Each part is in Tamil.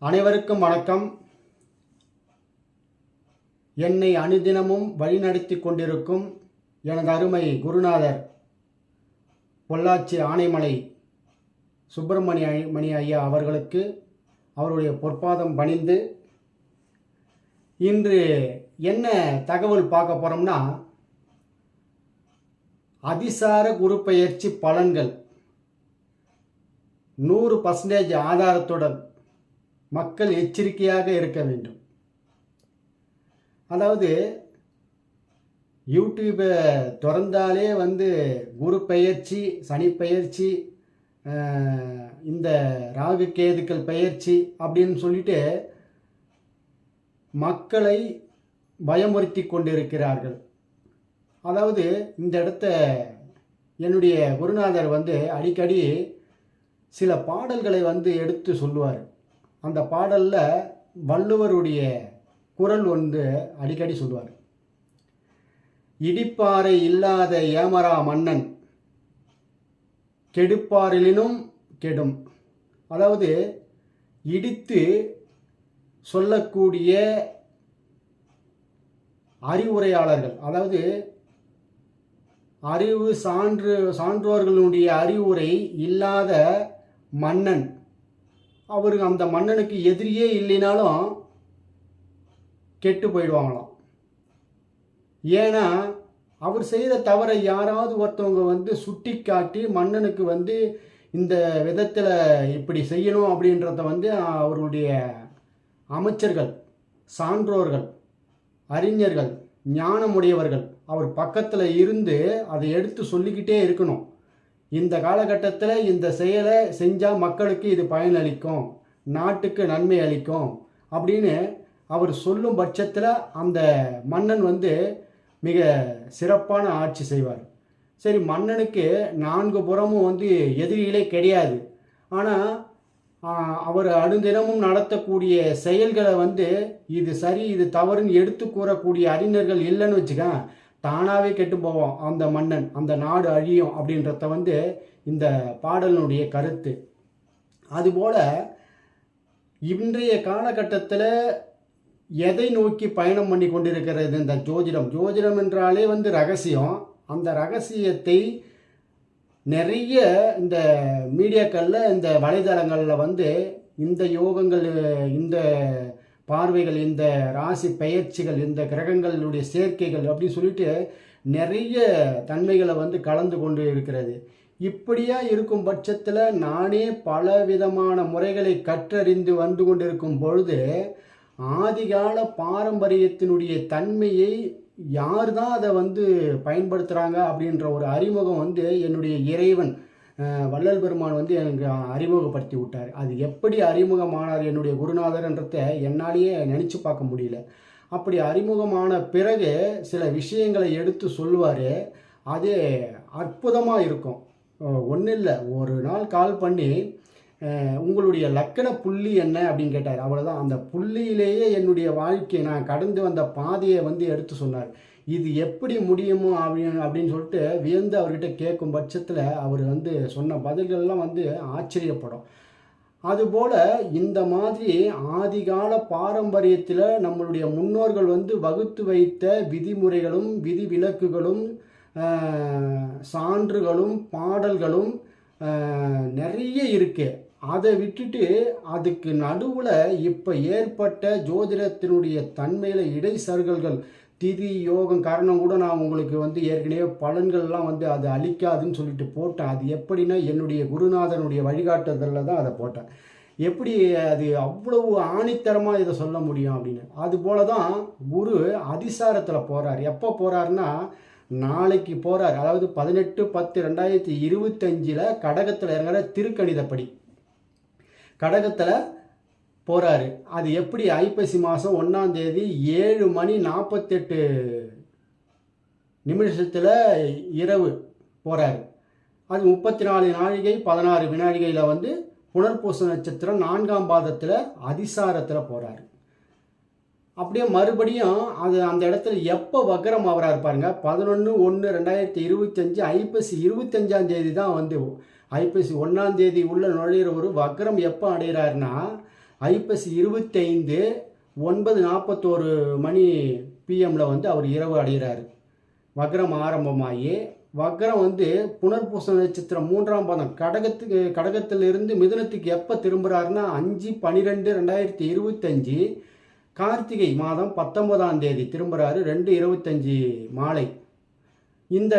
அனைவருக்கும் வணக்கம். என்னை அனுதினமும் வழிநடத்தி கொண்டிருக்கும் எனது அருமை குருநாதர் பொள்ளாச்சி ஆனைமலை சுப்பிரமணிய ஐயா அவர்களுக்கு அவருடைய பொற்பாதம் பணிந்து இன்று என்ன தகவல் பார்க்க போகிறோம்னா, அதிசார குரு பெயர்ச்சி பலன்கள் 100% ஆதாரத்துடன் மக்கள் எச்சரிக்கையாக இருக்க வேண்டும். அதாவது யூடியூப்பை திறந்தாலே குரு பெயர்ச்சி, சனி பெயர்ச்சி, இந்த ராகு கேதுக்கள் பெயர்ச்சி அப்படின்னு சொல்லிட்டு மக்களை பயமுறுத்தி கொண்டிருக்கிறார்கள். அதாவது இந்த இடத்த என்னுடைய குருநாதர் அடிக்கடி சில பாடல்களை எடுத்து சொல்லுவார். அந்த பாடலில் வள்ளுவருடைய குரல் அடிக்கடி சொல்லுவார். இடிப்பாறை இல்லாத ஏமரா மன்னன் கெடுப்பாரிலும் கெடும். அதாவது இடித்து சொல்லக்கூடிய அறிவுரையாளர்கள், அதாவது அறிவு சான்றோர்களுடைய அறிவுரை இல்லாத மன்னன், அவருக்கு அந்த மன்னனுக்கு எதிரியே இல்லைனாலும் கெட்டு போயிடுவாங்களாம். ஏன்னா அவர் செய்த தவறை யாராவது ஒருத்தவங்க சுட்டி காட்டி மன்னனுக்கு இந்த விதத்தில் இப்படி செய்யணும் அப்படின்றத அவர்களுடைய அமைச்சர்கள், சான்றோர்கள், அறிஞர்கள், ஞானமுடையவர்கள் அவர் பக்கத்தில் இருந்து அதை எடுத்து சொல்லிக்கிட்டே இருக்கணும். இந்த காலகட்டத்தில் இந்த செயலை செஞ்சால் மக்களுக்கு இது பயனளிக்கும், நாட்டுக்கு நன்மை அளிக்கும் அப்படின்னு அவர் சொல்லும் பட்சத்தில் அந்த மன்னன் மிக சிறப்பான ஆட்சி செய்வார். சரி, மன்னனுக்கு 4 புறமும் எதிரிகளே கிடையாது. ஆனால் அவர் அனுதினமும் நடத்தக்கூடிய செயல்களை இது சரி இது தவறுன்னு எடுத்து கூறக்கூடிய அறிஞர்கள் இல்லைன்னு வச்சுக்க, தானாகவே கெட்டு போவோம் அந்த மன்னன், அந்த நாடு அழியும் அப்படின்றத இந்த பாடலினுடைய கருத்து. அதுபோல் இன்றைய காலகட்டத்தில் எதை நோக்கி பயணம் பண்ணி கொண்டிருக்கிறது இந்த ஜோதிடம். ஜோதிடம் என்றாலே ரகசியம். அந்த ரகசியத்தை நிறைய இந்த மீடியாக்களில், இந்த வலைதளங்களில் இந்த யோகங்கள், இந்த பார்வைகள், இந்த ராசி பெயர்ச்சிகள், இந்த கிரகங்களுடைய சேர்க்கைகள் அப்படின்னு சொல்லிட்டு நிறைய தன்மைகளை கலந்து கொண்டு இருக்கிறது. இப்படியா இருக்கும் பட்சத்தில் நானே பல விதமான முறைகளை கற்றறிந்து வந்து கொண்டிருக்கும் பொழுது ஆதிகால பாரம்பரியத்தினுடைய தன்மையை யார் தான் அதை பயன்படுத்துகிறாங்க அப்படின்ற ஒரு அறிமுகம் என்னுடைய இறைவன் வள்ளல் பெருமான் எனக்கு அறிமுகப்படுத்தி விட்டார். அது எப்படி அறிமுகமானார் என்னுடைய குருநாதர்ன்றதை என்னாலேயே நினச்சி பார்க்க முடியல. அப்படி அறிமுகமான பிறகு சில விஷயங்களை எடுத்து சொல்லுவார். அது அற்புதமாக இருக்கும். ஒன்றும் இல்லை, ஒரு நாள் கால் பண்ணி உங்களுடைய லக்கண புள்ளி என்ன அப்படின்னு கேட்டார். அவ்வளோதான். அந்த புள்ளியிலேயே என்னுடைய வாழ்க்கையை, நான் கடந்து வந்த பாதையை எடுத்து சொன்னார். இது எப்படி முடியுமோ அப்படின்னு சொல்லிட்டு வியந்து அவர்கிட்ட கேட்கும் பட்சத்தில் அவர் சொன்ன பதில்கள்லாம் ஆச்சரியப்படும். அதுபோல் இந்த மாதிரி ஆதிகால பாரம்பரியத்தில் நம்மளுடைய முன்னோர்கள் வகுத்து வைத்த விதிமுறைகளும் விதி விலக்குகளும் சான்றுகளும் பாடல்களும் நிறைய இருக்குது. அதை விட்டுட்டு அதுக்கு நடுவில் இப்போ ஏற்பட்ட ஜோதிடத்தினுடைய தன்மையில் இடைச்சறுகல்கள், திதி யோகம் காரணம் கூட நான் உங்களுக்கு ஏற்கனவே பலன்கள்லாம் அது அளிக்காதுன்னு சொல்லிட்டு போட்டேன். அது எப்படின்னா என்னுடைய குருநாதனுடைய வழிகாட்டுதலில் தான் அதை போட்டேன். எப்படி அது அவ்வளவு ஆணித்தரமாக இதை சொல்ல முடியும் அப்படின்னு. அதுபோல தான் குரு அதிசாரத்தில் போகிறார். எப்போ போகிறாருன்னா நாளைக்கு போகிறார். அதாவது 18/10/2025 கடகத்தில் இறங்குற திருக்கணிதப்படி கடகத்தில் போகிறாரு. அது எப்படி ஐப்பசி மாதம் 1ஆம் தேதி 7:48 இரவு போகிறாரு. அது 34 நாழிகை 16 வினாடிகையில் புனர்பூச நட்சத்திரம் 4ஆம் பாதத்தில் அதிசாரத்தில் போகிறாரு. அப்படியே மறுபடியும் அந்த இடத்துல எப்போ வக்ரம் ஆகிறாரு பாருங்க. 11/1/2025 ஐப்பசி 25ஆம் தேதி தான் ஐப்பசி 1ஆம் தேதி உள்ள நுழையிற ஒரு வக்ரம் எப்போ அடைகிறாருன்னா ஐப்பசி 25 9:41 PM வந்து அவர் இரவு அடைகிறாரு. வக்ரம் ஆரம்பமாகி வக்ரம் வந்து புனர்பூச நட்சத்திரம் 3ஆம் பாதம் கடகத்திலிருந்து மிதுனத்துக்கு எப்போ திரும்புகிறாருன்னா 5/12/2025 கார்த்திகை மாதம் 19ஆம் தேதி திரும்புகிறாரு. 2:25 மாலை. இந்த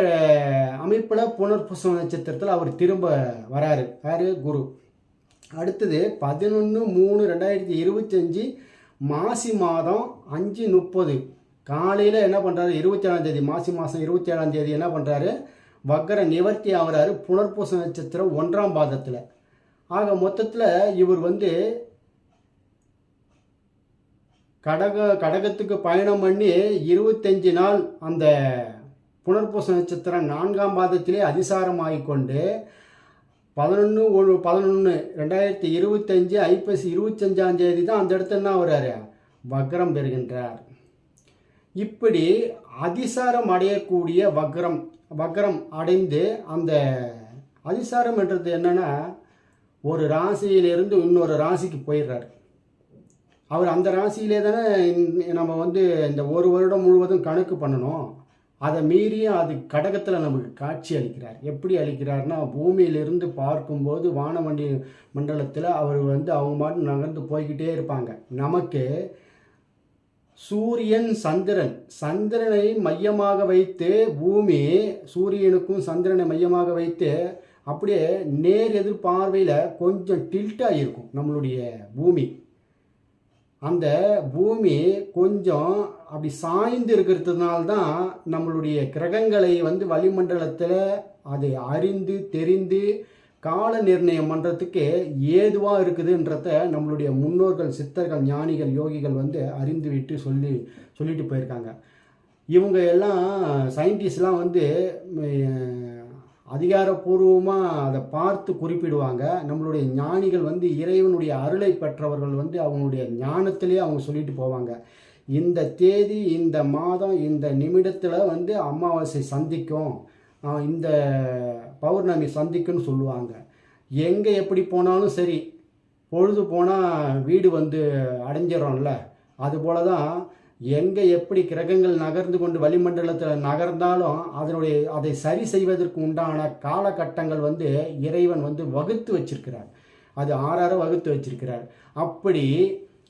அமைப்பில் புனர்பூச நட்சத்திரத்தில் அவர் திரும்ப வராரு. யார்? குரு. அடுத்தது 11/3/2025 மாசி மாதம் 5:30 காலையில் என்ன பண்ணுறாரு? 27ஆம் தேதி மாசி மாதம் 27ஆம் தேதி என்ன பண்ணுறாரு? வக்கர நிவர்த்தி ஆகிறாரு புனர்பூச நட்சத்திரம் 1ஆம் பாதத்தில். ஆக மொத்தத்தில் இவர் வந்து கடகத்துக்கு பயணம் பண்ணி 25 நாள் அந்த புனர்பூச நட்சத்திரம் 4ஆம் பாதத்திலே அதிசாரமாகிக் கொண்டு 11/11/2025 ஐப்பசி 25ஆம் தேதி தான் அந்த இடத்துல என்ன வர்றாரு? வக்ரம் பெறுகின்றார். இப்படி அதிசாரம் அடையக்கூடிய வக்ரம் அடைந்து அந்த அதிசாரம் என்றது என்னன்னா, ஒரு ராசியிலிருந்து இன்னொரு ராசிக்கு போயிடுறார். அவர் அந்த ராசியிலே தானே நம்ம வந்து இந்த ஒரு வருடம் முழுவதும் கணக்கு பண்ணணும். அதை மீறியும் அது கடகத்தில் நமக்கு காட்சி அளிக்கிறார். எப்படி அளிக்கிறார்னா, பூமியிலிருந்து பார்க்கும்போது மண்டலத்தில் அவர் வந்து அவங்க மட்டும் நகர்ந்து போய்கிட்டே இருப்பாங்க. நமக்கு சூரியன் சந்திரனை மையமாக வைத்து பூமி சூரியனுக்கும் சந்திரனை மையமாக வைத்து அப்படியே நேர் எதிர்பார்வையில் கொஞ்சம் டில்ட்டாக இருக்கும் நம்மளுடைய பூமி. அந்த பூமி கொஞ்சம் அப்படி சாய்ந்து இருக்கிறதுனால்தான் நம்மளுடைய கிரகங்களை வந்து வளிமண்டலத்தில் அதை அறிந்து தெரிந்து கால நிர்ணயம் பண்ணுறதுக்கு ஏதுவாக இருக்குதுன்றத நம்மளுடைய முன்னோர்கள், சித்தர்கள், ஞானிகள், யோகிகள் வந்து அறிந்து விட்டு சொல்லிட்டு போயிருக்காங்க. இவங்க எல்லாம் சயின்டிஸ்ட்லாம் வந்து அதிகாரப்பூர்வமாக அதை பார்த்து குறிப்பிடுவாங்க. நம்மளுடைய ஞானிகள் வந்து இறைவனுடைய அருளை பெற்றவர்கள் வந்து அவங்களுடைய ஞானத்திலே அவங்க சொல்லிட்டு போவாங்க. இந்த தேதி, இந்த மாதம், இந்த நிமிடத்தில் வந்து அமாவாசை சந்திக்கும், இந்த பௌர்ணமி சந்திக்குன்னு சொல்லுவாங்க. எங்கே எப்படி போனாலும் சரி, பொழுது போனால் வீடு வந்து அடைஞ்சிடறோம்ல, அதுபோல தான் எங்கே எப்படி கிரகங்கள் நகர்ந்து கொண்டு வளிமண்டலத்தில் நகர்ந்தாலும் அதை சரி செய்வதற்கு உண்டான காலகட்டங்கள் வந்து இறைவன் வந்து வகுத்து வச்சிருக்கிறார். அது 6 வகுத்து வச்சிருக்கிறார். அப்படி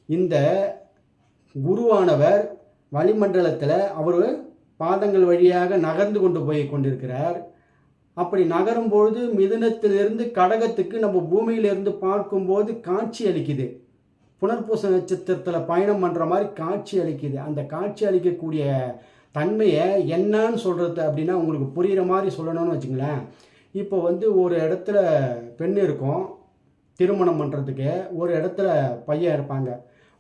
இந்த குருவானவர் வளிமண்டலத்தில் அவர் பாதங்கள் வழியாக நகர்ந்து கொண்டு போய் கொண்டிருக்கிறார். அப்படி நகரும் பொழுது மிதுனத்திலிருந்து கடகத்துக்கு நம்ம பூமியிலிருந்து பார்க்கும்போது காட்சி அளிக்குது. புனர்பூச நட்சத்திரத்தில் பயணம் பண்ணுற மாதிரி காட்சி அளிக்குது. அந்த காட்சி அளிக்கக்கூடிய தன்மையை என்னன்னு சொல்கிறது அப்படின்னா, உங்களுக்கு புரிகிற மாதிரி சொல்லணும்னு வச்சுங்களேன். இப்போ வந்து ஒரு இடத்துல பெண் இருக்கும், திருமணம் பண்ணுறதுக்கு ஒரு இடத்துல பையன் இருப்பாங்க.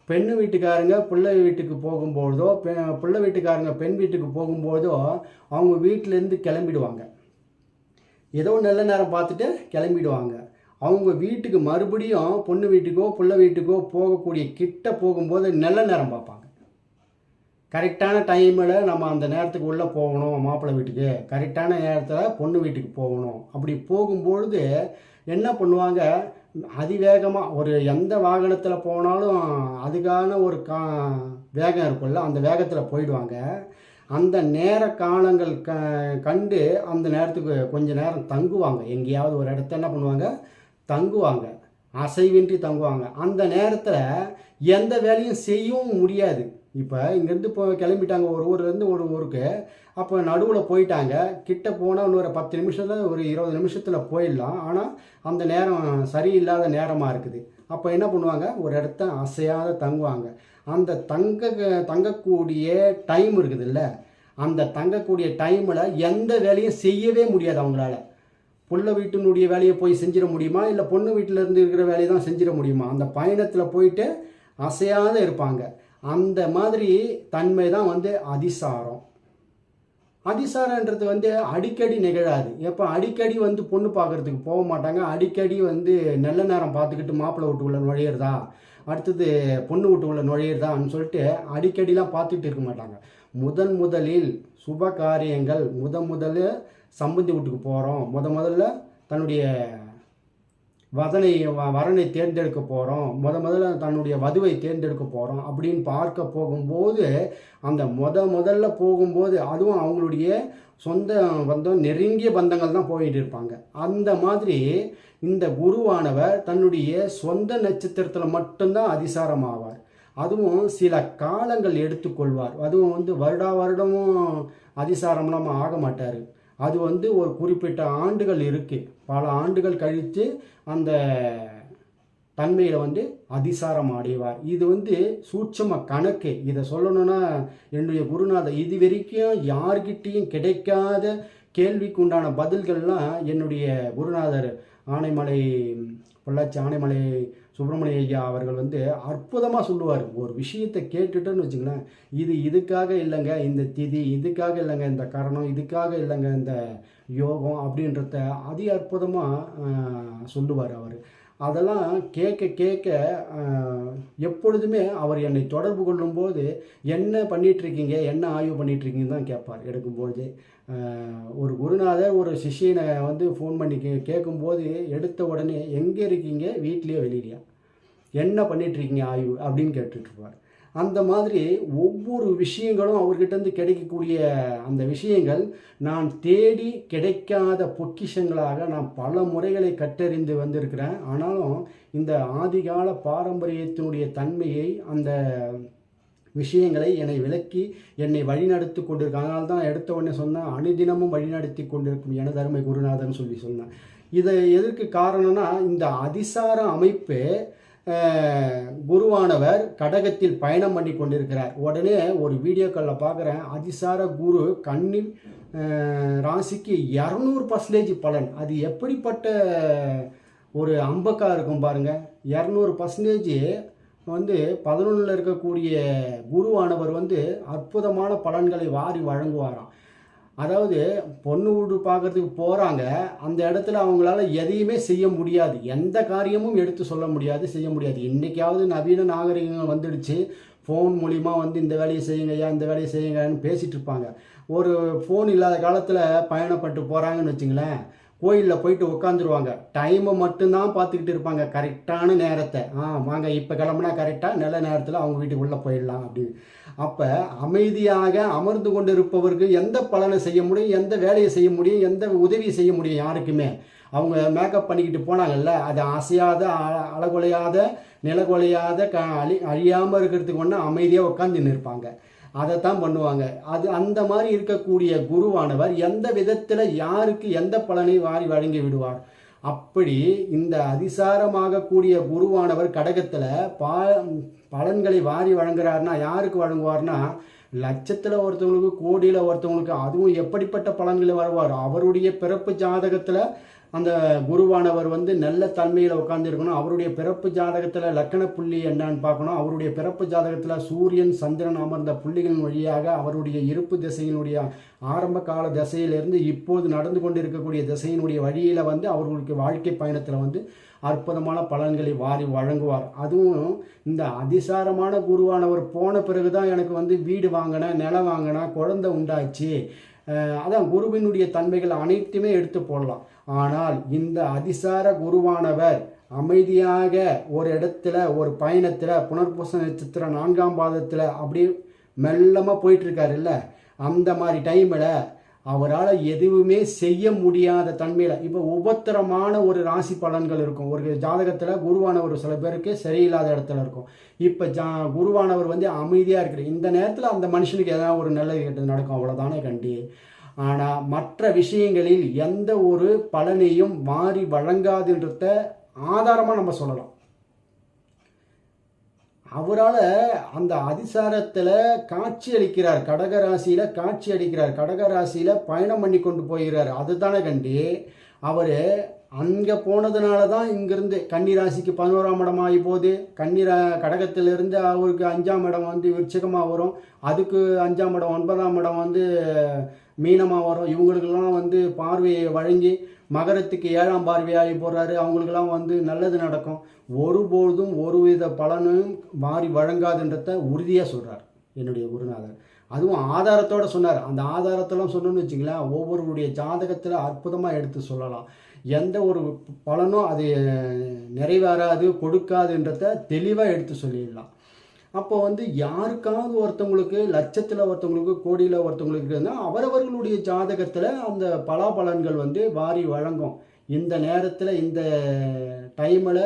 பெண்ணு வீட்டுக்காரங்க பிள்ளை வீட்டுக்கு போகும்போதோ, பிள்ளை வீட்டுக்காரங்க பெண் வீட்டுக்கு போகும்போதோ அவங்க வீட்டிலேருந்து கிளம்பிடுவாங்க. ஏதோ நல்ல நேரம் பார்த்துட்டு கிளம்பிடுவாங்க. அவங்க வீட்டுக்கு மறுபடியும் பொண்ணு வீட்டுக்கோ பிள்ளை வீட்டுக்கோ போகக்கூடிய கிட்ட போகும்போது நல்ல நேரம் பார்ப்பாங்க. கரெக்டான டைமில் நம்ம அந்த நேரத்துக்கு உள்ளே போகணும், மாப்பிள்ளை வீட்டுக்கு கரெக்டான நேரத்தில் பொண்ணு வீட்டுக்கு போகணும். அப்படி போகும்பொழுது என்ன பண்ணுவாங்க, அதிவேகமாக ஒரு எந்த வாகனத்தில் போனாலும் அதுக்கான ஒரு வேகம் இருக்குல்ல, அந்த வேகத்தில் போயிடுவாங்க. அந்த நேர காலங்கள் கண்டு அந்த நேரத்துக்கு கொஞ்ச நேரம் தங்குவாங்க. எங்கேயாவது ஒரு இடத்த என்ன பண்ணுவாங்க, தங்குவாங்க, அசைவின்றி தங்குவாங்க. அந்த நேரத்தில் எந்த வேலையும் செய்யவும் முடியாது. இப்போ இங்கேருந்து இப்போ கிளம்பிட்டாங்க ஒரு ஊர்லேருந்து ஒரு ஊருக்கு, அப்போ நடுவில் போயிட்டாங்க. கிட்ட போனால் இன்னொரு 10 நிமிஷத்தில் ஒரு 20 நிமிஷத்தில் போயிடலாம். ஆனால் அந்த நேரம் சரியில்லாத நேரமாக இருக்குது. அப்போ என்ன பண்ணுவாங்க, ஒரு இடத்த அசையாத தங்குவாங்க. அந்த தங்கக்கூடிய டைம் இருக்குதுல்ல, அந்த தங்கக்கூடிய டைமில் எந்த வேலையும் செய்யவே முடியாது அவங்களால. புள்ள வீட்டினுடைய வேலையை போய் செஞ்சிட முடியுமா, இல்லை பொண்ணு வீட்டில் இருந்து இருக்கிற வேலையை தான் செஞ்சிட முடியுமா? அந்த பயணத்தில் போயிட்டு அசையாத இருப்பாங்க. அந்த மாதிரி தன்மை தான் வந்து அதிசாரம். அதிசாரன்றது வந்து அடிக்கடி நிகழாது. எப்போ அடிக்கடி வந்து பொண்ணு பார்க்குறதுக்கு போக மாட்டாங்க. அடிக்கடி வந்து நல்ல நேரம் பார்த்துக்கிட்டு மாப்பிள்ளை வீட்டுக்குள்ளே நுழையிறதா, அடுத்தது பொண்ணு வீட்டுக்குள்ளே நுழையிறதான்னு சொல்லிட்டு அடிக்கடிலாம் பார்த்துக்கிட்டு இருக்க மாட்டாங்க. முதலில் சுப காரியங்கள், முதல்ல சம்பந்தி வீட்டுக்கு போகிறோம், முதல்ல தன்னுடைய வரனை தேர்ந்தெடுக்க போகிறோம், முதல்ல தன்னுடைய வதுவை தேர்ந்தெடுக்க போகிறோம் அப்படின்னு பார்க்க போகும்போது, அந்த முதல்ல போகும்போது அதுவும் அவங்களுடைய சொந்த பந்தம், நெருங்கிய பந்தங்கள் தான் போயிட்டு இருப்பாங்க. அந்த மாதிரி இந்த குருவானவர் தன்னுடைய சொந்த நட்சத்திரத்தில் மட்டும்தான் அதிசாரம் ஆவார். அதுவும் சில காலங்கள் எடுத்துக்கொள்வார். அதுவும் வருடமும் அதிசாரம்லாம் ஆக மாட்டார். அது ஒரு குறிப்பிட்ட ஆண்டுகள் இருக்குது. பல ஆண்டுகள் கழித்து அந்த தன்மையில் அதிசாரம் அடைவார். இது சூட்சம கணக்கு. இதை சொல்லணும்னா என்னுடைய குருநாதர் இது வரைக்கும் யார்கிட்டையும் கிடைக்காத கேள்விக்கு உண்டான பதில்கள்லாம் என்னுடைய குருநாதர் ஆனைமலை, பொள்ளாச்சி ஆனைமலை சுப்பிரமணிய ஐயா அவர்கள் அற்புதமாக சொல்லுவார். ஒரு விஷயத்தை கேட்டுட்டோன்னு வச்சுங்களேன், இதுக்காக இல்லைங்க இந்த திதி, இதுக்காக இல்லைங்க இந்த கரணம், இதுக்காக இல்லைங்க இந்த யோகம் அப்படின்றத அதி அற்புதமாக சொல்லுவார் அவர். அதெல்லாம் கேட்க கேட்க எப்பொழுதுமே அவர் என்னை தொடர்பு கொள்ளும்போது என்ன பண்ணிகிட்ருக்கீங்க, என்ன ஆய்வு பண்ணிகிட்ருக்கீங்கன்னு தான் கேட்பார். எடுக்கும்போது ஒரு குருநாதர் ஒரு சிஷ்யனை ஃபோன் பண்ணி கேட்கும்போது எடுத்த உடனே எங்கே இருக்கீங்க, வீட்லேயோ வெளியிலையா, என்ன பண்ணிகிட்ருக்கீங்க ஆய்வு அப்படின்னு கேட்டுட்ருப்பார். அந்த மாதிரி ஒவ்வொரு விஷயங்களும் அவர்கிட்டருந்து கிடைக்கக்கூடிய அந்த விஷயங்கள் நான் தேடி கிடைக்காத பொக்கிஷங்களாக நான் பல முறைகளை கற்றறிந்து வந்திருக்கிறேன். ஆனாலும் இந்த ஆதிகால பாரம்பரியத்தினுடைய தன்மையை, அந்த விஷயங்களை என்னை விளக்கி என்னை வழிநடத்தி கொண்டிருக்க. அதனால தான் எடுத்த உடனே சொன்னேன், அனுதினமும் வழிநடத்தி கொண்டிருக்கும் எனது அருமை குருநாதன் சொல்லி சொன்னேன். இதை எதற்கு காரணம்னா, இந்த அதிசார அமைப்பு குருவானவர் கடகத்தில் பயணம் பண்ணி கொண்டிருக்கிறார். உடனே ஒரு வீடியோக்களில் பார்க்குறேன், அதிசார குரு கன்னி ராசிக்கு 200% பலன். அது எப்படிப்பட்ட ஒரு அம்பக்கா இருக்கும் பாருங்கள். 200% 11ல் இருக்கக்கூடிய குருவானவர் அற்புதமான பலன்களை வாரி வழங்குவாராம். அதாவது பொண்ணு வீடு பார்க்கறதுக்கு போகிறாங்க, அந்த இடத்துல அவங்களால எதையுமே செய்ய முடியாது, எந்த காரியமும் எடுத்து சொல்ல முடியாது, செய்ய முடியாது. இன்றைக்காவது நவீன நாகரிகங்கள் வந்துடுச்சு, ஃபோன் மூலிமா இந்த வேலையை செய்யுங்கய்யா, இந்த வேலையை செய்யுங்கன்னு பேசிகிட்டு இருப்பாங்க. ஒரு ஃபோன் இல்லாத காலத்தில் பயணப்பட்டு போகிறாங்கன்னு வச்சுங்களேன், கோயிலில் போயிட்டு உட்காந்துருவாங்க, டைமை மட்டும்தான் பார்த்துக்கிட்டு இருப்பாங்க, கரெக்டான நேரத்தை. வாங்க இப்போ கிளம்புனா கரெக்டாக நல்ல நேரத்தில் அவங்க வீட்டுக்கு உள்ளே போயிடலாம் அப்படின்னு. அப்போ அமைதியாக அமர்ந்து கொண்டு இருப்பவருக்கு எந்த பலனை செய்ய முடியும், எந்த வேலையை செய்ய முடியும், எந்த உதவியை செய்ய முடியும் யாருக்குமே. அவங்க மேக்கப் பண்ணிக்கிட்டு போனாங்கல்ல, அது அசையாத, அழகுலையாத, நிலகுலையாத, அழியாமல் இருக்கிறதுக்கு ஒன்று அமைதியாக உட்காந்து நிற்பாங்க. அதைத்தான் பண்ணுவாங்க. அது அந்த மாதிரி இருக்கக்கூடிய குருவானவர் எந்த விதத்தில் யாருக்கு எந்த பலனை வாரி வழங்கி விடுவார். அப்படி இந்த அதிசாரமாகக்கூடிய குருவானவர் கடகத்தில் பலன்களை வாரி வழங்குறாருன்னா யாருக்கு வழங்குவார்னா, லட்சத்தில் ஒருத்தவங்களுக்கு, கோடியில் ஒருத்தவங்களுக்கு. அதுவும் எப்படிப்பட்ட பலன்களை வருவார், அவருடைய பிறப்பு ஜாதகத்தில் அந்த குருவானவர் நல்ல தன்மையில் உட்காந்துருக்கணும். அவருடைய பிறப்பு ஜாதகத்தில் லக்கண புள்ளி என்னன்னு பார்க்கணும். அவருடைய பிறப்பு ஜாதகத்தில் சூரியன் சந்திரன் அமர்ந்த புள்ளிகளின் வழியாக அவருடைய இருப்பு திசையினுடைய ஆரம்ப கால திசையிலிருந்து இப்போது நடந்து கொண்டு இருக்கக்கூடிய திசையினுடைய வழியில் அவர்களுக்கு வாழ்க்கை பயணத்தில் அற்புதமான பலன்களை வாரி வழங்குவார். அதுவும் இந்த அதிசாரமான குருவானவர் போன பிறகு தான் எனக்கு வீடு வாங்கினேன், நிலம் வாங்கினேன், குழந்தை உண்டாச்சு. அதான் குருவினுடைய தன்மைகள் அனைத்துமே எடுத்து போடலாம். ஆனால் இந்த அதிசார குருவானவர் அமைதியாக ஒரு இடத்துல, ஒரு பயணத்தில், புனர்பூச நட்சத்திரம் 4ஆம் பாதத்தில் அப்படியே மெல்லமாக போயிட்டுருக்காரு இல்லை, அந்த மாதிரி டைமில் அவரால் எதுவுமே செய்ய முடியாத தன்மையில், இப்போ உபத்திரமான ஒரு ராசி பலன்கள் இருக்கும். ஒரு ஜாதகத்தில் குருவானவர் சில பேருக்கு சரியில்லாத இடத்துல இருக்கும். இப்போ குருவானவர் அமைதியாக இருக்கிற இந்த நேரத்தில் அந்த மனுஷனுக்கு ஏதாவது ஒரு நல்ல கெட்டது நடக்கும், அவ்வளோதானே கண்டி. ஆனால் மற்ற விஷயங்களில் எந்த ஒரு பலனையும் மாறி வழங்காதுன்றத ஆதாரமாக நம்ம சொல்லலாம். அவரால் அந்த அதிசாரத்தில் காட்சி அளிக்கிறார், கடகராசியில் காட்சி அளிக்கிறார், கடகராசியில் பயணம் பண்ணி கொண்டு போகிறார். அதுதானே கண்டி. அவர் அங்கே போனதுனால தான் இங்கேருந்து கன்னிராசிக்கு 11ஆம் இடம் ஆகி போகுது. கடகத்திலிருந்து அவருக்கு 5ஆம் இடம் விருச்சிகமாக வரும், அதுக்கு 5ஆம் இடம் 9ஆம் இடம் மீனமாக வரும். இவங்களுக்கெல்லாம் பார்வையை வழங்கி மகரத்துக்கு 7ஆம் பார்வையாகி போடுறாரு. அவங்களுக்கெல்லாம் நல்லது நடக்கும். ஒருபொழுதும் ஒருவித பலனும் மாறி வழங்காதுன்றத உறுதியாக சொல்கிறார் என்னுடைய குருநாதர். அதுவும் ஆதாரத்தோடு சொன்னார். அந்த ஆதாரத்தெல்லாம் சொன்னோன்னு வச்சுங்களேன், ஒவ்வொருவருடைய ஜாதகத்தில் அற்புதமாக எடுத்து சொல்லலாம். எந்த ஒரு பலனும் அது நிறைவேறாது, கொடுக்காதுன்றத தெளிவாக எடுத்து சொல்லிடலாம். அப்போ வந்து யாருக்காவது ஒருத்தவங்களுக்கு லட்சத்தில் ஒருத்தவங்களுக்கு கோடியில் ஒருத்தவங்களுக்கு இருந்தால் அவரவர்களுடைய ஜாதகத்தில் அந்த பலாபலன்கள் வந்து வாரி வழங்கும். இந்த நேரத்தில் இந்த டைமில்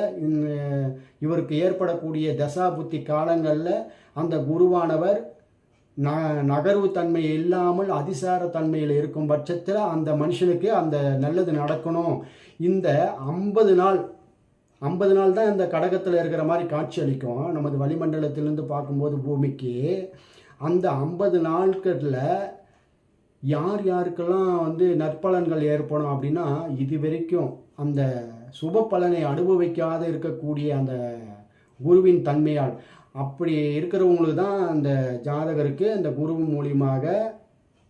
இவருக்கு ஏற்படக்கூடிய தசா புத்தி காலங்களில் அந்த குருவானவர் நகர்வு தன்மை இல்லாமல் அதிசார தன்மையில் இருக்கும் பட்சத்தில் அந்த மனுஷனுக்கு அந்த நல்லது நடக்கணும். இந்த 50 நாள் தான் இந்த கடகத்தில் இருக்கிற மாதிரி காட்சி அளிக்கும் நமது வளிமண்டலத்திலிருந்து பார்க்கும்போது பூமிக்கு. அந்த 50 நாட்களில் யார் யாருக்கெல்லாம் வந்து நற்பலன்கள் ஏற்படும் அப்படின்னா, இது வரைக்கும் அந்த சுப பலனை அனுபவிக்காத இருக்கக்கூடிய அந்த குருவின் தன்மையால் அப்படி இருக்கிறவங்களுக்கு தான் அந்த ஜாதகருக்கு அந்த குரு மூலியமாக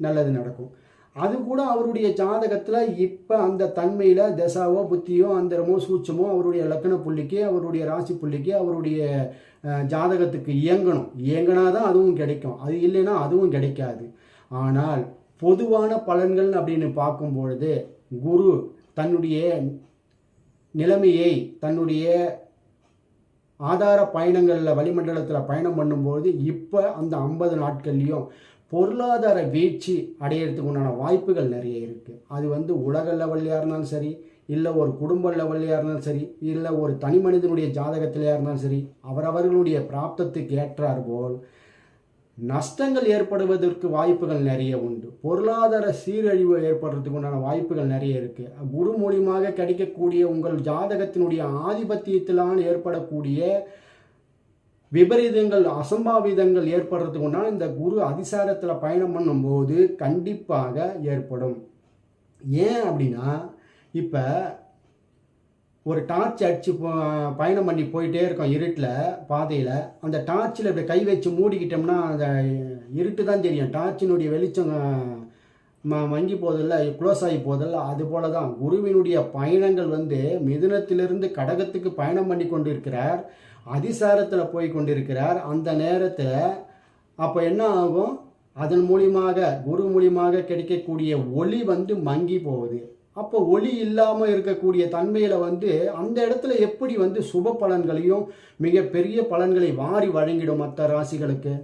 நல்லது நடக்கும். அது கூட அவருடைய ஜாதகத்தில் இப்போ அந்த தன்மையில் தசாவோ புத்தியோ அந்தரமோ சூட்சமோ அவருடைய லக்ன புள்ளிக்கு அவருடைய ராசி புள்ளிக்கு அவருடைய ஜாதகத்துக்கு இயங்கினா தான் அதுவும் கிடைக்கும். அது இல்லைன்னா அதுவும் கிடைக்காது. ஆனால் பொதுவான பலன்கள் அப்படின்னு பார்க்கும்பொழுது குரு தன்னுடைய நிலைமையை தன்னுடைய ஆதார பயணங்களில் வளிமண்டலத்தில் பயணம் பண்ணும்போது இப்போ அந்த 50 நாட்கள்லையும் பொருளாதார வீழ்ச்சி அடையிறதுக்கு உண்டான வாய்ப்புகள் நிறைய இருக்குது. அது வந்து உலக லெவல்லையாக இருந்தாலும் சரி, இல்லை ஒரு குடும்ப லெவல்லையாக இருந்தாலும் சரி, இல்லை ஒரு தனி மனிதனுடைய ஜாதகத்திலையாக இருந்தாலும் சரி, அவரவர்களுடைய பிராப்தத்துக்கு ஏற்றார் போல் நஷ்டங்கள் ஏற்படுவதற்கு வாய்ப்புகள் நிறைய உண்டு. பொருளாதார சீரழிவு ஏற்படுறதுக்கு உண்டான வாய்ப்புகள் நிறைய இருக்குது. குரு மூலியமாக கிடைக்கக்கூடிய உங்கள் ஜாதகத்தினுடைய ஆதிபத்தியத்திலான ஏற்படக்கூடிய விபரீதங்கள் அசம்பாவிதங்கள் ஏற்படுறதுக்கு உண்டான இந்த குரு அதிசாரத்தில் பயணம் பண்ணும்போது கண்டிப்பாக ஏற்படும். ஏன் அப்படின்னா, இப்போ ஒரு டார்ச் அடித்து பயணம் பண்ணி போயிட்டே இருக்கோம் இருட்டில் பாதையில். அந்த டார்ச்சில் இப்படி கை வச்சு மூடிக்கிட்டோம்னா அந்த இருட்டு தான் தெரியும். டார்ச்சினுடைய வெளிச்சம் மங்கி போதில்ல, க்ளோஸ் ஆகி போதில்ல. அது போல தான் குருவினுடைய பயணங்கள் வந்து மிதுனத்திலிருந்து கடகத்துக்கு பயணம் பண்ணி கொண்டிருக்கிறார், அதிசாரத்தில் போய் கொண்டிருக்கிறார். அந்த நேரத்தில் அப்போ என்ன ஆகும், அதன் மூலியமாக குரு மூலியமாக கிடைக்கக்கூடிய ஒளி வந்து மங்கி போகுது. அப்போ ஒளி இல்லாமல் இருக்கக்கூடிய தன்மையில் வந்து அந்த இடத்துல எப்படி வந்து சுப பலன்களையும் மிகப்பெரிய பலன்களை வாரி வழங்கிடும் மற்ற ராசிகளுக்கு.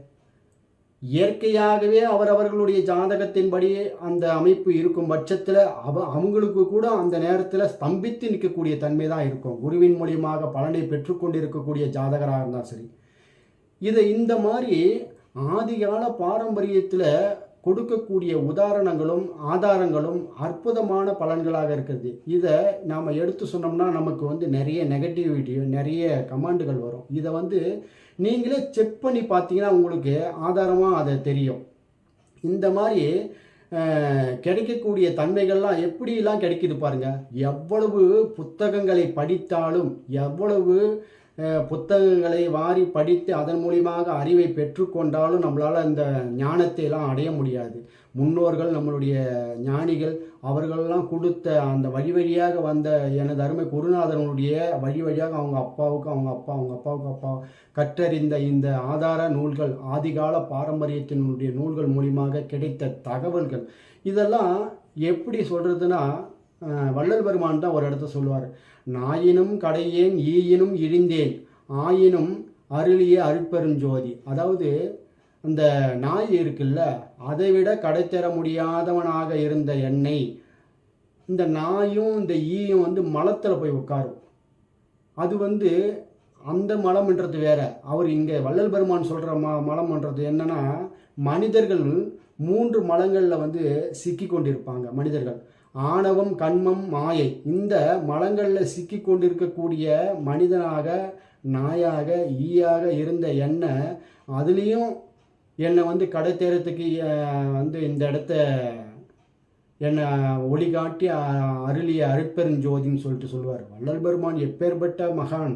இயற்கையாகவே அவரவர்களுடைய ஜாதகத்தின்படி அந்த அமைப்பு இருக்கும் பட்சத்தில் அவங்களுக்கு கூட அந்த நேரத்தில் ஸ்தம்பித்து நிற்கக்கூடிய தன்மை தான் இருக்கும். குருவின் மூலியமாக பலனை பெற்றுக்கொண்டு இருக்கக்கூடிய ஜாதகராக இருந்தால் சரி. இதை இந்த மாதிரி ஆதிகால பாரம்பரியத்தில் கொடுக்கக்கூடிய உதாரணங்களும் ஆதாரங்களும் அற்புதமான பலன்களாக இருக்குது. இதை நாம் எடுத்து சொன்னோம்னா நமக்கு வந்து நிறைய நெகட்டிவிட்டி நிறைய கமெண்டுகள் வரும். இதை வந்து நீங்களே செக் பண்ணி பார்த்தீங்கன்னா உங்களுக்கு ஆதாரமாக அதை தெரியும். இந்த மாதிரி கிடைக்கக்கூடிய தன்மைகள்லாம் எப்படிலாம் கிடைக்குது பாருங்கள். எவ்வளவு புத்தகங்களை படித்தாலும் எவ்வளவு புத்தகங்களை வாரி படித்து அதன் மூலியமாக அறிவை பெற்றுக்கொண்டாலும் நம்மளால் இந்த ஞானத்தை எல்லாம் அடைய முடியாது. முன்னோர்கள் நம்மளுடைய ஞானிகள் அவர்களெல்லாம் கொடுத்த அந்த வழி வழியாக வந்த எனது அருமை குருநாதனுடைய வழி வழியாக அவங்க அப்பாவுக்கு அவங்க அப்பாவுக்கு அப்பா கற்றறிந்த இந்த ஆதார நூல்கள் ஆதிகால பாரம்பரியத்தினுடைய நூல்கள் மூலியமாக கிடைத்த தகவல்கள் இதெல்லாம் எப்படி சொல்கிறதுனா, வள்ளல் பெருமான் தான் ஒரு இடத்த சொல்லுவார், நாயினும் கடையேன் ஈயினும் இழிந்தேன் ஆயினும் அருளிய அருட்பெருஞ்சோதி. அதாவது அந்த நாய் இருக்குல்ல, அதை விட கடை தர முடியாதவனாக இருந்த என்னை இந்த நாயும் இந்த ஈயும் வந்து மலத்தில் போய் உட்காரும். அது வந்து அந்த மலம்ன்றது வேற. அவர் இங்கே வள்ளல் பெருமான் சொல்கிற மலம்ன்றது என்னன்னா, மனிதர்கள் 3 மலங்களில் வந்து சிக்கி கொண்டிருப்பாங்க. மனிதர்கள் ஆணவம் கண்மம் மாயை இந்த மலங்களில் சிக்கி கொண்டிருக்கக்கூடிய மனிதனாக நாயாக ஈயாக இருந்த என்னை அதுலேயும் என்னை வந்து கடை தேரத்துக்கு வந்து இந்த இடத்த என்னை ஒளி காட்டி அருளிய அருட்பெருஞ்சோதின்னு சொல்லிட்டு சொல்லுவார். வள்ளல் பெருமான் எப்பேற்பட்ட மகான்.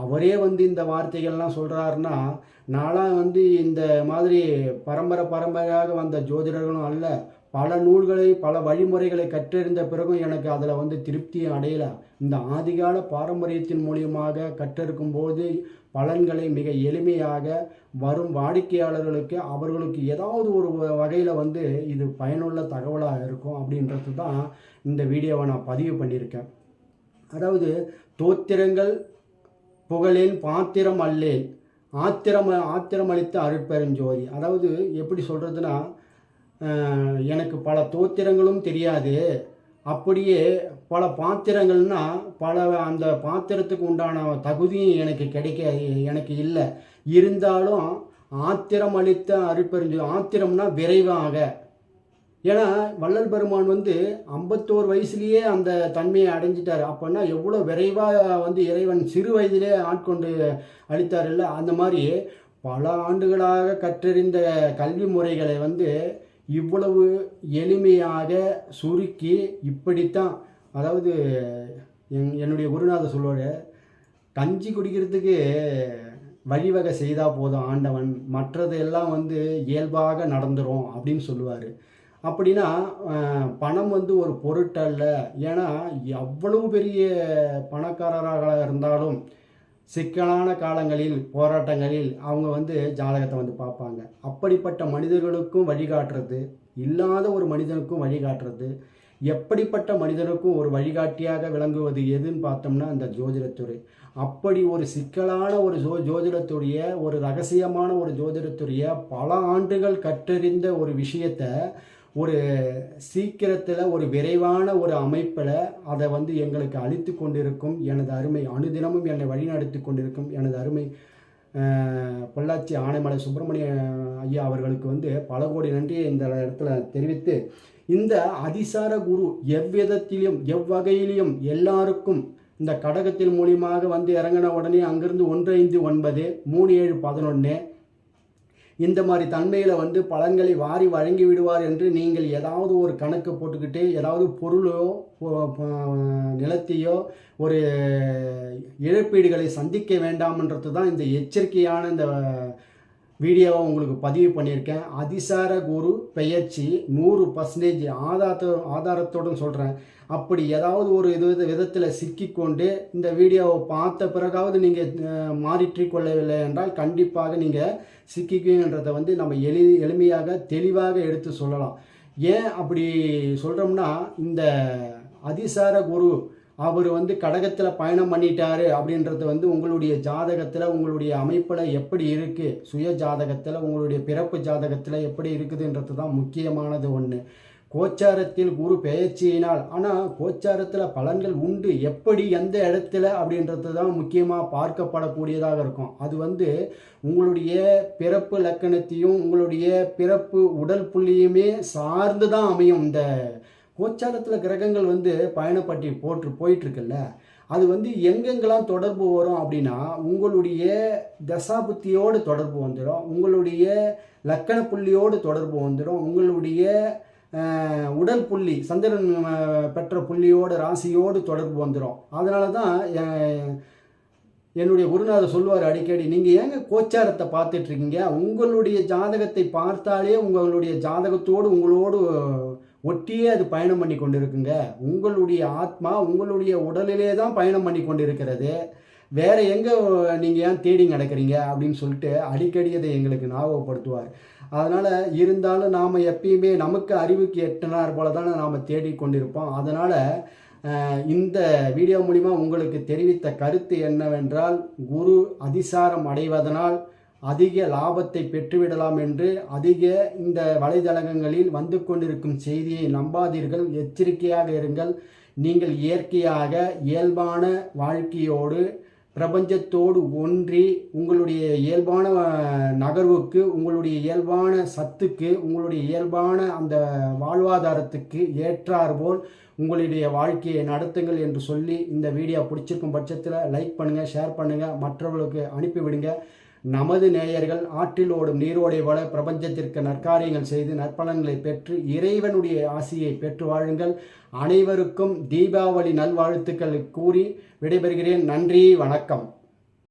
அவரே வந்து இந்த வார்த்தைகள்லாம் சொல்கிறாருன்னா, நான்லாம் வந்து இந்த மாதிரி பரம்பரையாக வந்த ஜோதிடர்களும் அல்ல. பல நூல்களை பல வழிமுறைகளை கற்றறிந்த பிறகும் எனக்கு அதில் வந்து திருப்தியும் அடையலை. இந்த ஆதிகால பாரம்பரியத்தின் மூலியமாக கற்றிருக்கும் போது பலன்களை மிக எளிமையாக வரும் வாடிக்கையாளர்களுக்கு அவர்களுக்கு ஏதாவது ஒரு வகையில் வந்து இது பயனுள்ள தகவலாக இருக்கும் அப்படின்றது தான் இந்த வீடியோவை நான் பதிவு பண்ணியிருக்கேன். அதாவது தோத்திரங்கள் புகழேன் பாத்திரம் அல்லேன் ஆத்திரமளித்த அருட்பெருஞ்சோதி. அதாவது எப்படி சொல்கிறதுனா, எனக்கு பல தோத்திரங்களும் தெரியாது, அப்படியே பல பாத்திரங்கள்னா அந்த பாத்திரத்துக்கு உண்டான தகுதியும் எனக்கு இல்லை. இருந்தாலும் ஆத்திரமளித்த அருட்பெருஞ்சோதி. ஆத்திரம்னா விரைவாக. ஏன்னா வள்ளல் பெருமான் 51 வயசுலேயே அந்த தன்மையை அடைஞ்சிட்டார். அப்படின்னா எவ்வளோ விரைவாக இறைவன் சிறு வயதிலே ஆட்கொண்டு அளித்தார் இல்லை. அந்த மாதிரி பல ஆண்டுகளாக கற்றறிந்த கல்வி முறைகளை இவ்வளவு எளிமையாக சுருக்கி இப்படித்தான். அதாவது என்னுடைய குருநாதர் சொல்லுவார், கஞ்சி குடிக்கிறதுக்கு வழிவகை செய்தால் போதும் ஆண்டவன், மற்றதெல்லாம் இயல்பாக நடந்துரும் அப்படின்னு சொல்லுவார். அப்படின்னா பணம் ஒரு பொருட்டல்ல. ஏன்னா எவ்வளவு பெரிய பணக்காரராக இருந்தாலும் சிக்கலான காலங்களில் போராட்டங்களில் அவங்க ஜாதகத்தை பார்ப்பாங்க. அப்படிப்பட்ட மனிதர்களுக்கும் வழிகாட்டுறது, இல்லாத ஒரு மனிதனுக்கும் வழிகாட்டுறது, எப்படிப்பட்ட மனிதனுக்கும் ஒரு வழிகாட்டியாக விளங்குவது எதுன்னு பார்த்தோம்னா அந்த ஜோதிடத்துறை. அப்படி ஒரு சிக்கலான ஒரு ஜோதிடத்துடைய ஒரு ரகசியமான ஒரு ஜோதிடத்துடைய பல ஆண்டுகள் கற்றறிந்த ஒரு விஷயத்தை ஒரு சீக்கிரத்தில் ஒரு விரைவான ஒரு அமைப்பில் அதை எங்களுக்கு அளித்து கொண்டிருக்கும் எனது அருமை, அனுதினமும் என்னை வழிநடத்தி கொண்டிருக்கும் எனது அருமை பொள்ளாச்சி ஆனைமலை சுப்பிரமணிய ஐயா அவர்களுக்கு பல கோடி நன்றியை இந்த இடத்துல தெரிவித்து, இந்த அதிசார குரு எவ்விதத்திலும் எவ்வகையிலையும் எல்லாருக்கும் இந்த கடகத்தின் மூலியமாக இறங்கின உடனே அங்கிருந்து 159 3711 இந்த மாதிரி தன்மையில் பலன்களை வாரி வழங்கி விடுவார் என்று நீங்கள் ஏதாவது ஒரு கணக்கு போட்டுக்கிட்டு ஏதாவது பொருளோ நிலத்தையோ ஒரு இழப்பீடுகளை சந்திக்க வேண்டாம்ன்றது தான் இந்த எச்சரிக்கையான இந்த வீடியோவை உங்களுக்கு பதிவு பண்ணியிருக்கேன். அதிசார குரு பெயர்ச்சி 100% ஆதாரத்தோடு சொல்கிறேன். அப்படி ஏதாவது ஒரு விதத்தில் சிக்கிக்கொண்டு இந்த வீடியோவை பார்த்த பிறகாவது நீங்கள் மாறிற்றிக்கொள்ளவில்லை என்றால் கண்டிப்பாக நீங்கள் சிக்கிக்குன்றதை நம்ம எளிமையாக தெளிவாக எடுத்து சொல்லலாம். ஏன் அப்படி சொல்கிறோம்னா, இந்த அதிசார குரு அவர் கடகத்தில் பயணம் பண்ணிட்டாரு அப்படின்றது உங்களுடைய ஜாதகத்தில் உங்களுடைய அமைப்பில் எப்படி இருக்குது, சுய ஜாதகத்தில் உங்களுடைய பிறப்பு ஜாதகத்தில் எப்படி இருக்குதுன்றது தான் முக்கியமானது ஒன்று. கோச்சாரத்தில் குரு பெயர்ச்சியினால், ஆனால் கோச்சாரத்தில் பலன்கள் உண்டு, எப்படி எந்த இடத்துல அப்படின்றது தான் முக்கியமாக பார்க்கப்படக்கூடியதாக இருக்கும். அது உங்களுடைய பிறப்பு லக்கணத்தையும் உங்களுடைய பிறப்பு உடல் புள்ளியுமே சார்ந்து தான் அமையும். இந்த கோச்சாரத்தில் கிரகங்கள் பயணப்பட்டி போயிட்டுருக்குல்ல, அது எங்கெங்கெல்லாம் தொடர்பு வரும் அப்படின்னா, உங்களுடைய தசாபுத்தியோடு தொடர்பு வந்துடும், உங்களுடைய லக்கண புள்ளியோடு தொடர்பு வந்துடும், உங்களுடைய உடல் புள்ளி சந்திரன் பெற்ற புள்ளியோடு ராசியோடு தொடர்பு வந்துடும். அதனால தான் என்னுடைய குருநாதர் சொல்லுவார் அடிக்கடி, நீங்கள் ஏங்க கோச்சாரத்தை பார்த்துட்ருக்கீங்க, உங்களுடைய ஜாதகத்தை பார்த்தாலே உங்களுடைய ஜாதகத்தோடு உங்களோடு ஒட்டியே அது பயணம் பண்ணி கொண்டு இருக்குங்க. உங்களுடைய ஆத்மா உங்களுடைய உடலிலே தான் பயணம் பண்ணி கொண்டு இருக்கிறது, வேறு எங்கே நீங்கள் ஏன் தேடி நடக்கிறீங்க அப்படின்னு சொல்லிட்டு அடிக்கடி அதை எங்களுக்கு ஞாபகப்படுத்துவார். அதனால் இருந்தாலும் நாம் எப்பயுமே நமக்கு அறிவுக்கு எட்டினார் போல தானே நாம் தேடிக்கொண்டிருப்போம். அதனால் இந்த வீடியோ மூலிமா உங்களுக்கு தெரிவித்த கருத்து என்னவென்றால், குரு அதிசாரம் அடைவதனால் அதிக லாபத்தை பெற்றுவிடலாம் என்று இந்த வலைதளங்களில் கொண்டிருக்கும் செய்தியை நம்பாதீர்கள், எச்சரிக்கையாக இருங்கள். நீங்கள் இயற்கையாக இயல்பான வாழ்க்கையோடு பிரபஞ்சத்தோடு ஒன்றி உங்களுடைய இயல்பான நகர்வுக்கு, உங்களுடைய இயல்பான சத்துக்கு, உங்களுடைய இயல்பான அந்த வாழ்வாதாரத்துக்கு ஏற்றாற்போல் உங்களுடைய வாழ்க்கையை நடத்துங்கள் என்று சொல்லி, இந்த வீடியோ பிடிச்சிருக்கும் பட்சத்தில் லைக் பண்ணுங்கள், ஷேர் பண்ணுங்கள், மற்றவர்களுக்கு அனுப்பிவிடுங்க. நமது நேயர்கள் ஆற்றில் ஓடும் நீரோடை போல பிரபஞ்சத்திற்கு நற்காரியங்கள் செய்து நற்பலன்களை பெற்று இறைவனுடைய ஆசியை பெற்று வாழுங்கள். அனைவருக்கும் தீபாவளி நல்வாழ்த்துக்கள் கூறி விடைபெறுகிறேன். நன்றி, வணக்கம்.